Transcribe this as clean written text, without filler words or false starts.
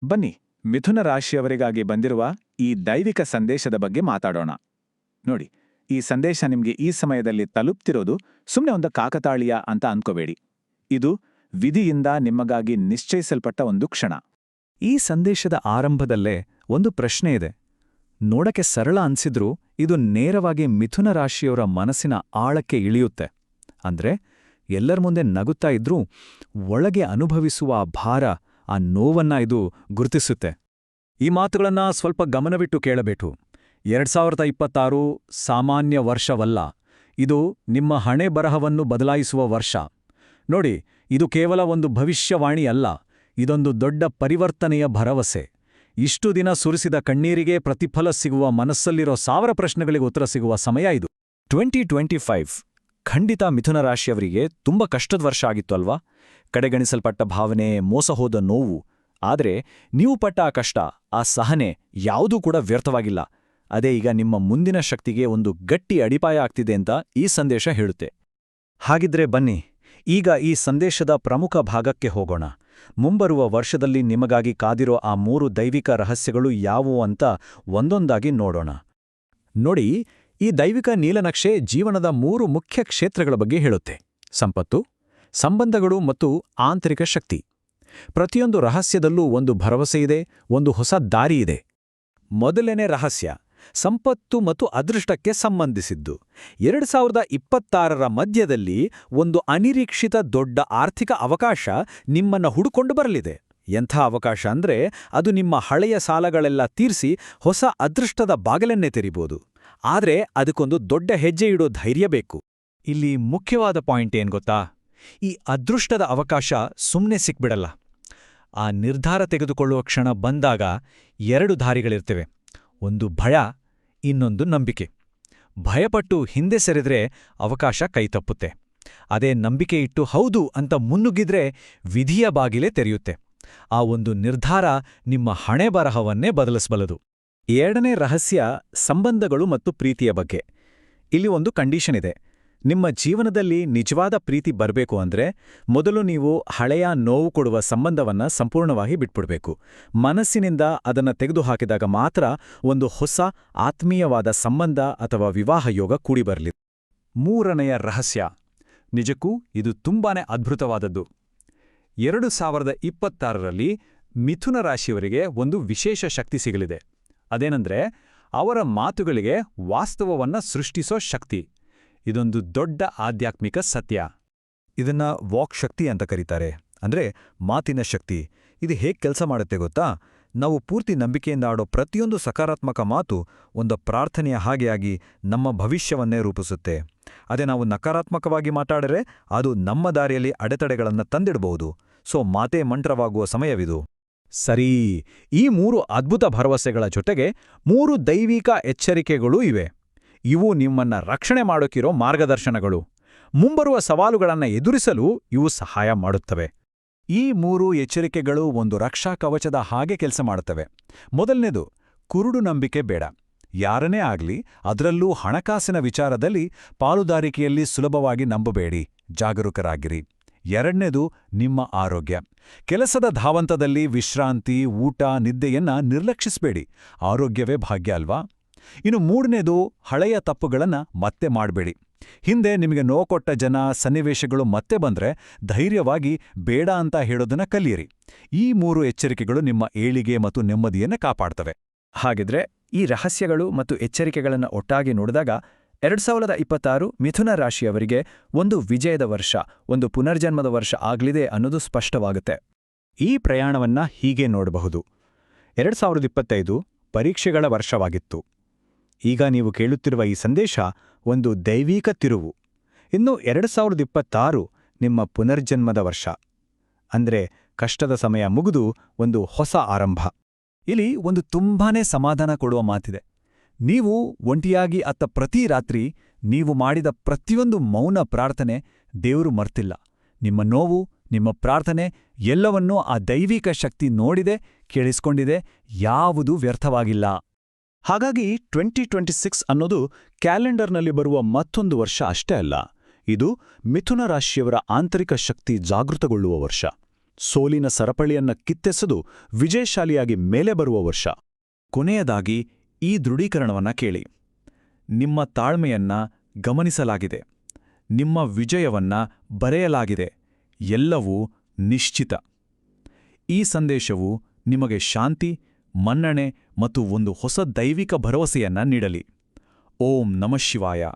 ಬನ್ನಿ ಮಿಥುನ ರಾಶಿಯವರಿಗಾಗಿ ಬಂದಿರುವ ಈ ದೈವಿಕ ಸಂದೇಶದ ಬಗ್ಗೆ ಮಾತಾಡೋಣ. ನೋಡಿ, ಈ ಸಂದೇಶ ನಿಮಗೆ ಈ ಸಮಯದಲ್ಲಿ ತಲುಪ್ತಿರೋದು ಸುಮ್ಮನೆ ಒಂದು ಕಾಕತಾಳೀಯ ಅಂತ ಅನ್ಕೋಬೇಡಿ. ಇದು ವಿಧಿಯಿಂದ ನಿಮಗಾಗಿ ನಿಶ್ಚಯಿಸಲ್ಪಟ್ಟ ಒಂದು ಕ್ಷಣ. ಈ ಸಂದೇಶದ ಆರಂಭದಲ್ಲೇ ಒಂದು ಪ್ರಶ್ನೆ ಇದೆ. ನೋಡಕ್ಕೆ ಸರಳ ಅನ್ಸಿದ್ರೂ ಇದು ನೇರವಾಗಿ ಮಿಥುನ ರಾಶಿಯವರ ಮನಸ್ಸಿನ ಆಳಕ್ಕೆ ಇಳಿಯುತ್ತೆ. ಅಂದ್ರೆ ಎಲ್ಲರ ಮುಂದೆ ನಗುತ್ತಾ ಇದ್ರೂ ಒಳಗೆ ಅನುಭವಿಸುವ ಆ ಭಾರ, ಆ ನೋವನ್ನ ಇದು ಗುರುತಿಸುತ್ತೆ. ಈ ಮಾತುಗಳನ್ನ ಸ್ವಲ್ಪ ಗಮನವಿಟ್ಟು ಕೇಳಬೇಕು. 2026 ಸಾಮಾನ್ಯ ವರ್ಷವಲ್ಲ. ಇದು ನಿಮ್ಮ ಹಣೆ ಬರಹವನ್ನು ಬದಲಾಯಿಸುವ ವರ್ಷ. ನೋಡಿ, ಇದು ಕೇವಲ ಒಂದು ಭವಿಷ್ಯವಾಣಿ ಅಲ್ಲ, ಇದೊಂದು ದೊಡ್ಡ ಪರಿವರ್ತನೆಯ ಭರವಸೆ. ಇಷ್ಟು ದಿನ ಸುರಿಸಿದ ಕಣ್ಣೀರಿಗೆ ಪ್ರತಿಫಲ ಸಿಗುವ, ಮನಸ್ಸಲ್ಲಿರೋ 1000 ಪ್ರಶ್ನೆಗಳಿಗೆ ಉತ್ತರ ಸಿಗುವ ಸಮಯ ಇದು. 2025 ಖಂಡಿತ ಮಿಥುನ ರಾಶಿಯವರಿಗೆ ತುಂಬ ಕಷ್ಟದ ವರ್ಷ ಆಗಿತ್ತು ಅಲ್ವಾ? ಕಡೆಗಣಿಸಲ್ಪಟ್ಟ ಭಾವನೆ, ಮೋಸ ಹೋದ ನೋವು. ಆದರೆ ನೀವು ಪಟ್ಟ ಆ ಕಷ್ಟ, ಆ ಸಹನೆ ಯಾವುದೂ ಕೂಡ ವ್ಯರ್ಥವಾಗಿಲ್ಲ. ಅದೇ ಈಗ ನಿಮ್ಮ ಮುಂದಿನ ಶಕ್ತಿಗೆ ಒಂದು ಗಟ್ಟಿ ಅಡಿಪಾಯ ಆಗ್ತಿದೆ ಅಂತ ಈ ಸಂದೇಶ ಹೇಳುತ್ತೆ. ಹಾಗಿದ್ರೆ ಬನ್ನಿ, ಈಗ ಈ ಸಂದೇಶದ ಪ್ರಮುಖ ಭಾಗಕ್ಕೆ ಹೋಗೋಣ. ಮುಂಬರುವ ವರ್ಷದಲ್ಲಿ ನಿಮಗಾಗಿ ಕಾದಿರೋ ಆ 3 ದೈವಿಕ ರಹಸ್ಯಗಳು ಯಾವುವು ಅಂತ ಒಂದೊಂದಾಗಿ ನೋಡೋಣ. ನೋಡಿ, ಈ ದೈವಿಕ ನೀಲನಕ್ಷೆ ಜೀವನದ 3 ಮುಖ್ಯ ಕ್ಷೇತ್ರಗಳ ಬಗ್ಗೆ ಹೇಳುತ್ತೆ: ಸಂಪತ್ತು, ಸಂಬಂಧಗಳು ಮತ್ತು ಆಂತರಿಕ ಶಕ್ತಿ. ಪ್ರತಿಯೊಂದು ರಹಸ್ಯದಲ್ಲೂ ಒಂದು ಭರವಸೆಯಿದೆ, ಒಂದು ಹೊಸ ದಾರಿಯಿದೆ. ಮೊದಲನೇ ರಹಸ್ಯ ಸಂಪತ್ತು ಮತ್ತು ಅದೃಷ್ಟಕ್ಕೆ ಸಂಬಂಧಿಸಿದ್ದು. 2026ರ ಮಧ್ಯದಲ್ಲಿ ಒಂದು ಅನಿರೀಕ್ಷಿತ ದೊಡ್ಡ ಆರ್ಥಿಕ ಅವಕಾಶ ನಿಮ್ಮನ್ನ ಹುಡುಕೊಂಡು ಬರಲಿದೆ. ಎಂಥ ಅವಕಾಶ ಅಂದ್ರೆ, ಅದು ನಿಮ್ಮ ಹಳೆಯ ಸಾಲಗಳೆಲ್ಲ ತೀರಿಸಿ ಹೊಸ ಅದೃಷ್ಟದ ಬಾಗಿಲನ್ನೇ ತೆರೀಬೋದು. ಆದ್ರೆ ಅದಕ್ಕೊಂದು ದೊಡ್ಡ ಹೆಜ್ಜೆ ಇಡೋ ಧೈರ್ಯ ಬೇಕು. ಇಲ್ಲಿ ಮುಖ್ಯವಾದ ಪಾಯಿಂಟ್ ಏನ್ ಗೊತ್ತಾ? ಈ ಅದೃಷ್ಟದ ಅವಕಾಶ ಸುಮ್ಮನೆ ಸಿಕ್ಬಿಡಲ್ಲ. ಆ ನಿರ್ಧಾರ ತೆಗೆದುಕೊಳ್ಳುವ ಕ್ಷಣ ಬಂದಾಗ 2 ದಾರಿಗಳಿರ್ತವೆ. ಒಂದು ಭಯ, ಇನ್ನೊಂದು ನಂಬಿಕೆ. ಭಯಪಟ್ಟು ಹಿಂದೆ ಸರಿದ್ರೆ ಅವಕಾಶ ಕೈತಪ್ಪುತ್ತೆ. ಅದೇ ನಂಬಿಕೆ ಇಟ್ಟು ಹೌದು ಅಂತ ಮುನ್ನುಗ್ಗಿದ್ರೆ ವಿಧಿಯ ಬಾಗಿಲೇ ತೆರೆಯುತ್ತೆ. ಆ ಒಂದು ನಿರ್ಧಾರ ನಿಮ್ಮ ಹಣೆಬರಹವನ್ನೇ ಬದಲಿಸಬಲ್ಲದು. 2ನೇ ರಹಸ್ಯ ಸಂಬಂಧಗಳು ಮತ್ತು ಪ್ರೀತಿಯ ಬಗ್ಗೆ. ಇಲ್ಲಿ ಒಂದು ಕಂಡೀಷನ್ ಇದೆ. ನಿಮ್ಮ ಜೀವನದಲ್ಲಿ ನಿಜವಾದ ಪ್ರೀತಿ ಬರಬೇಕು ಅಂದ್ರೆ ಮೊದಲು ನೀವು ಹಳೆಯ ನೋವು ಕೊಡುವ ಸಂಬಂಧವನ್ನ ಸಂಪೂರ್ಣವಾಗಿ ಬಿಟ್ಬಿಡ್ಬೇಕು. ಮನಸ್ಸಿನಿಂದ ಅದನ್ನ ತೆಗೆದುಹಾಕಿದಾಗ ಮಾತ್ರ ಒಂದು ಹೊಸ ಆತ್ಮೀಯವಾದ ಸಂಬಂಧ ಅಥವಾ ವಿವಾಹ ಯೋಗ ಕೂಡಿಬರಲಿ. 3ನೆಯ ರಹಸ್ಯ, ನಿಜಕ್ಕೂ ಇದು ತುಂಬಾನೇ ಅದ್ಭುತವಾದದ್ದು. 2026ರಲ್ಲಿ ಮಿಥುನ ರಾಶಿಯವರಿಗೆ ಒಂದು ವಿಶೇಷ ಶಕ್ತಿ ಸಿಗಲಿದೆ. ಅದೇನಂದ್ರೆ ಅವರ ಮಾತುಗಳಿಗೆ ವಾಸ್ತವವನ್ನ ಸೃಷ್ಟಿಸೋ ಶಕ್ತಿ. ಇದೊಂದು ದೊಡ್ಡ ಆಧ್ಯಾತ್ಮಿಕ ಸತ್ಯ. ಇದನ್ನ ವಾಕ್ ಶಕ್ತಿ ಅಂತ ಕರೀತಾರೆ, ಅಂದ್ರೆ ಮಾತಿನ ಶಕ್ತಿ. ಇದು ಹೇಗೆ ಕೆಲಸ ಮಾಡುತ್ತೆ ಗೊತ್ತಾ? ನಾವು ಪೂರ್ತಿ ನಂಬಿಕೆಯಿಂದ ಆಡೋ ಪ್ರತಿಯೊಂದು ಸಕಾರಾತ್ಮಕ ಮಾತು ಒಂದು ಪ್ರಾರ್ಥನೆಯ ಹಾಗೆಯಾಗಿ ನಮ್ಮ ಭವಿಷ್ಯವನ್ನೇ ರೂಪಿಸುತ್ತೆ. ಅದೇ ನಾವು ನಕಾರಾತ್ಮಕವಾಗಿ ಮಾತಾಡಿದ್ರೆ ಅದು ನಮ್ಮ ದಾರಿಯಲ್ಲಿ ಅಡೆತಡೆಗಳನ್ನು ತಂದಿಡಬಹುದು. ಸೊ ಮಾತೇ ಮಂತ್ರವಾಗುವ ಸಮಯವಿದು. ಸರಿ, ಈ 3 ಅದ್ಭುತ ಭರವಸೆಗಳ ಜೊತೆಗೆ 3 ದೈವಿಕ ಎಚ್ಚರಿಕೆಗಳೂ ಇವೆ. ಇವು ನಿಮ್ಮನ್ನ ರಕ್ಷಣೆ ಮಾಡೋಕಿರೋ ಮಾರ್ಗದರ್ಶನಗಳು. ಮುಂಬರುವ ಸವಾಲುಗಳನ್ನು ಎದುರಿಸಲು ಇವು ಸಹಾಯ ಮಾಡುತ್ತವೆ. ಈ 3 ಎಚ್ಚರಿಕೆಗಳು ಒಂದು ರಕ್ಷಾ ಕವಚದ ಹಾಗೆ ಕೆಲಸ ಮಾಡುತ್ತವೆ. ಮೊದಲನೇದು, ಕುರುಡು ನಂಬಿಕೆ ಬೇಡ. ಯಾರನ್ನೇ ಆಗ್ಲಿ, ಅದರಲ್ಲೂ ಹಣಕಾಸಿನ ವಿಚಾರದಲ್ಲಿ ಪಾಲುದಾರಿಕೆಯಲ್ಲಿ ಸುಲಭವಾಗಿ ನಂಬಬೇಡಿ, ಜಾಗರೂಕರಾಗಿರಿ. 2ನೇದು, ನಿಮ್ಮ ಆರೋಗ್ಯ. ಕೆಲಸದ ಧಾವಂತದಲ್ಲಿ ವಿಶ್ರಾಂತಿ, ಊಟ, ನಿದ್ದೆಯನ್ನ ನಿರ್ಲಕ್ಷಿಸಬೇಡಿ. ಆರೋಗ್ಯವೇ ಭಾಗ್ಯ ಅಲ್ವಾ? ಇನ್ನು 3ನೇದು, ಹಳೆಯ ತಪ್ಪುಗಳನ್ನ ಮತ್ತೆ ಮಾಡಬೇಡಿ. ಹಿಂದೆ ನಿಮಗೆ ನೋಕೊಟ್ಟ ಜನ, ಸನ್ನಿವೇಶಗಳು ಮತ್ತೆ ಬಂದ್ರೆ ಧೈರ್ಯವಾಗಿ ಬೇಡ ಅಂತ ಹೇಳೋದನ್ನ ಕಲಿಯಿರಿ. ಈ 3 ಎಚ್ಚರಿಕೆಗಳು ನಿಮ್ಮ ಏಳಿಗೆ ಮತ್ತು ನೆಮ್ಮದಿಯನ್ನ ಕಾಪಾಡ್ತವೆ. ಹಾಗಿದ್ರೆ ಈ ರಹಸ್ಯಗಳು ಮತ್ತು ಎಚ್ಚರಿಕೆಗಳನ್ನು ಒಟ್ಟಾಗಿ ನೋಡಿದಾಗ 2026 ಮಿಥುನ ರಾಶಿಯವರಿಗೆ ಒಂದು ವಿಜಯದ ವರ್ಷ, ಒಂದು ಪುನರ್ಜನ್ಮದ ವರ್ಷ ಆಗ್ಲಿದೆ ಅನ್ನೋದು ಸ್ಪಷ್ಟವಾಗುತ್ತೆ. ಈ ಪ್ರಯಾಣವನ್ನ ಹೀಗೆ ನೋಡಬಹುದು. 2025 ಪರೀಕ್ಷೆಗಳ ವರ್ಷವಾಗಿತ್ತು. ಈಗ ನೀವು ಕೇಳುತ್ತಿರುವ ಈ ಸಂದೇಶ ಒಂದು ದೈವಿಕ ತಿರುವು. ಇನ್ನು 2026 ನಿಮ್ಮ ಪುನರ್ಜನ್ಮದ ವರ್ಷ. ಅಂದ್ರೆ ಕಷ್ಟದ ಸಮಯ ಮುಗಿದು ಒಂದು ಹೊಸ ಆರಂಭ. ಇಲ್ಲಿ ಒಂದು ತುಂಬಾನೇ ಸಮಾಧಾನ ಕೊಡುವ ಮಾತಿದೆ. ನೀವು ಒಂಟಿಯಾಗಿ ಅತ್ತ ಪ್ರತಿ ರಾತ್ರಿ ನೀವು ಮಾಡಿದ ಪ್ರತಿಯೊಂದು ಮೌನ ಪ್ರಾರ್ಥನೆ ದೇವರು ಮರ್ತಿಲ್ಲ. ನಿಮ್ಮ ನೋವು, ನಿಮ್ಮ ಪ್ರಾರ್ಥನೆ ಎಲ್ಲವನ್ನೂ ಆ ದೈವಿಕ ಶಕ್ತಿ ನೋಡಿದೆ, ಕೇಳಿಸ್ಕೊಂಡಿದೆ. ಯಾವುದೂ ವ್ಯರ್ಥವಾಗಿಲ್ಲ. ಹಾಗಾಗಿ 2026 ಅನ್ನೋದು ಕ್ಯಾಲೆಂಡರ್ನಲ್ಲಿ ಬರುವ ಮತ್ತೊಂದು ವರ್ಷ ಅಷ್ಟೇ ಅಲ್ಲ. ಇದು ಮಿಥುನ ರಾಶಿಯವರ ಆಂತರಿಕ ಶಕ್ತಿ ಜಾಗೃತಗೊಳ್ಳುವ ವರ್ಷ. ಸೋಲಿನ ಸರಪಳಿಯನ್ನ ಕಿತ್ತೆಸೆದು ವಿಜಯಶಾಲಿಯಾಗಿ ಮೇಲೆ ಬರುವ ವರ್ಷ. ಕೊನೆಯದಾಗಿ ಈ ದೃಢೀಕರಣವನ್ನ ಕೇಳಿ. ನಿಮ್ಮ ತಾಳ್ಮೆಯನ್ನ ಗಮನಿಸಲಾಗಿದೆ. ನಿಮ್ಮ ವಿಜಯವನ್ನ ಬರೆಯಲಾಗಿದೆ. ಎಲ್ಲವೂ ನಿಶ್ಚಿತ. ಈ ಸಂದೇಶವು ನಿಮಗೆ ಶಾಂತಿ, ಮನ್ನಣೆ ಮತ್ತು ಒಂದು ಹೊಸ ದೈವಿಕ ಭರವಸೆಯನ್ನ ನೀಡಲಿ. ಓಂ ನಮಃ ಶಿವಾಯ.